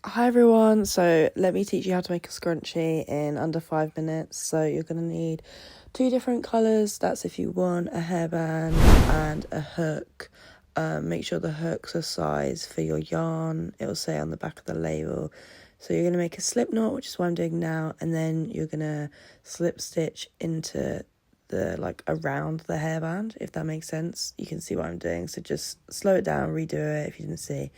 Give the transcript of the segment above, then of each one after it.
Hi everyone, so let me teach you how to make a scrunchie in under 5 minutes. So you're going to need 2 different colours, that's if you want a hairband and a hook. Make sure the hook's a size for your yarn, it will say on the back of the label. So you're going to make a slip knot, which is what I'm doing now, and then you're going to slip stitch into around the hairband, if that makes sense. You can see what I'm doing, so just slow it down, redo it if you didn't see.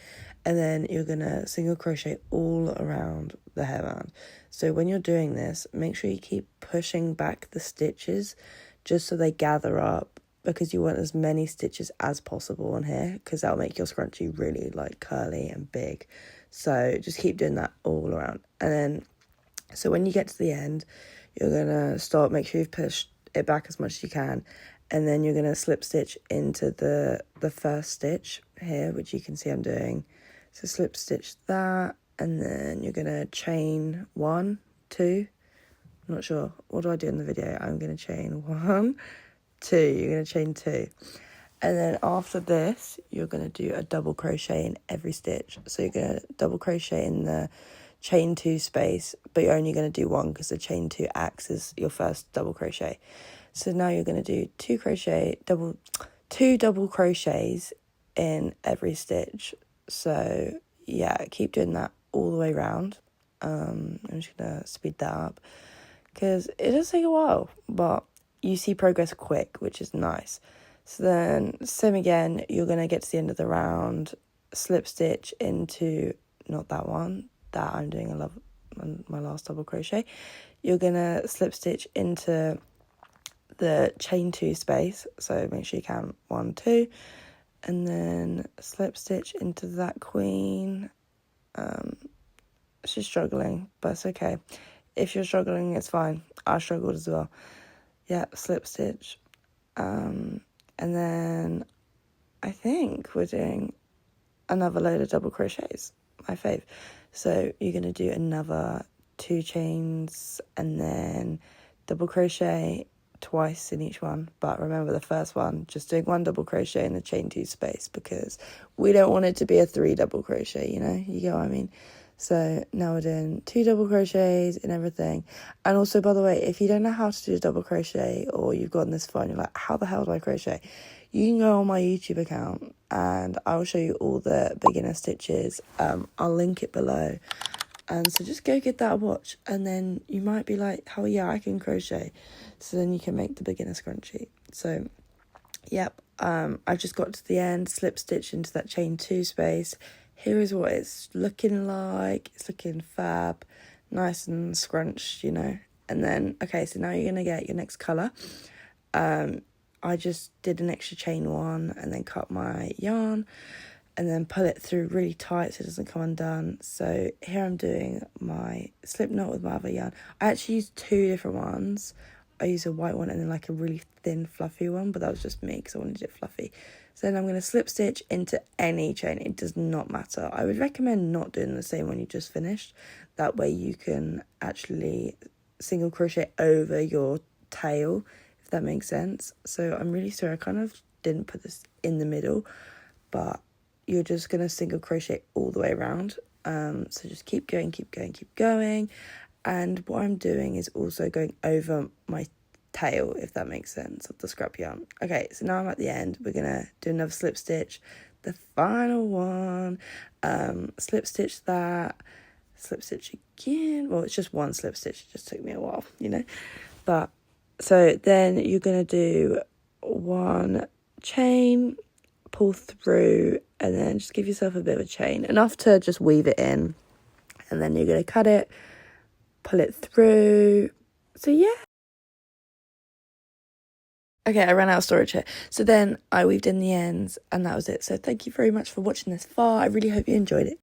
And then you're gonna single crochet all around the hairband. So when you're doing this, make sure you keep pushing back the stitches just so they gather up, because you want as many stitches as possible on here, because that'll make your scrunchie really curly and big. So just keep doing that all around. And then so when you get to the end, you're gonna start, make sure you've pushed it back as much as you can, and then you're going to slip stitch into the first stitch here, which you can see I'm doing. So slip stitch that, and then you're going to chain 1, 2, I'm not sure, what do I do in the video? I'm going to chain 1, 2, you're going to chain 2, and then after this you're going to do a double crochet in every stitch. So you're going to double crochet in the chain 2 space, but you're only going to do 1 because the chain 2 acts as your first double crochet. So now you're going to do 2 double crochets in every stitch. So yeah, keep doing that all the way around. I'm just going to speed that up because it does take a while, but you see progress quick, which is nice. So then same again, you're going to get to the end of the round, slip stitch into, not that one, that I'm doing my last double crochet. You're going to slip stitch into the chain 2 space, so make sure you count 1, 2, and then slip stitch into that queen. She's struggling, but it's okay. If you're struggling, it's fine. I struggled as well. Yeah, slip stitch, and then I think we're doing another load of double crochets, my fave. So you're going to do another 2 chains and then double crochet twice in each one. But remember, the first one, just doing 1 double crochet in the chain 2 space, because we don't want it to be a 3 double crochet, you get what I mean? So now we're doing 2 double crochets and everything. And also, by the way, if you don't know how to do a double crochet, or you've gotten this far and you're like, how the hell do I crochet? You can go on my YouTube account and I'll show you all the beginner stitches. I'll link it below. And so just go get that a watch, and then you might be like, oh yeah, I can crochet. So then you can make the beginner scrunchie. So yep, I just got to the end, slip stitch into that chain 2 space. Here is what it's looking like. It's looking fab, nice and scrunched, And then, okay, so now you're going to get your next colour. I just did an extra chain 1 and then cut my yarn and then pull it through really tight so it doesn't come undone. So here I'm doing my slip knot with my other yarn. I actually used 2 different ones. I used a white one and then a really thin fluffy one, but that was just me because I wanted it fluffy. So then I'm going to slip stitch into any chain. It does not matter. I would recommend not doing the same one you just finished. That way you can actually single crochet over your tail, if that makes sense. So I'm really sorry, I kind of didn't put this in the middle, but you're just going to single crochet all the way around. So just keep going. And what I'm doing is also going over my tail, if that makes sense, of the scrap yarn. Okay, so now I'm at the end. We're going to do another slip stitch, the final one. Slip stitch that, slip stitch again. Well, it's just 1 slip stitch. It just took me a while, But so then you're going to do 1 chain, pull through, and then just give yourself a bit of a chain, enough to just weave it in, and then you're going to cut it, pull it through. So yeah, okay, I ran out of storage here, so then I weaved in the ends and that was it. So thank you very much for watching this far. I really hope you enjoyed it.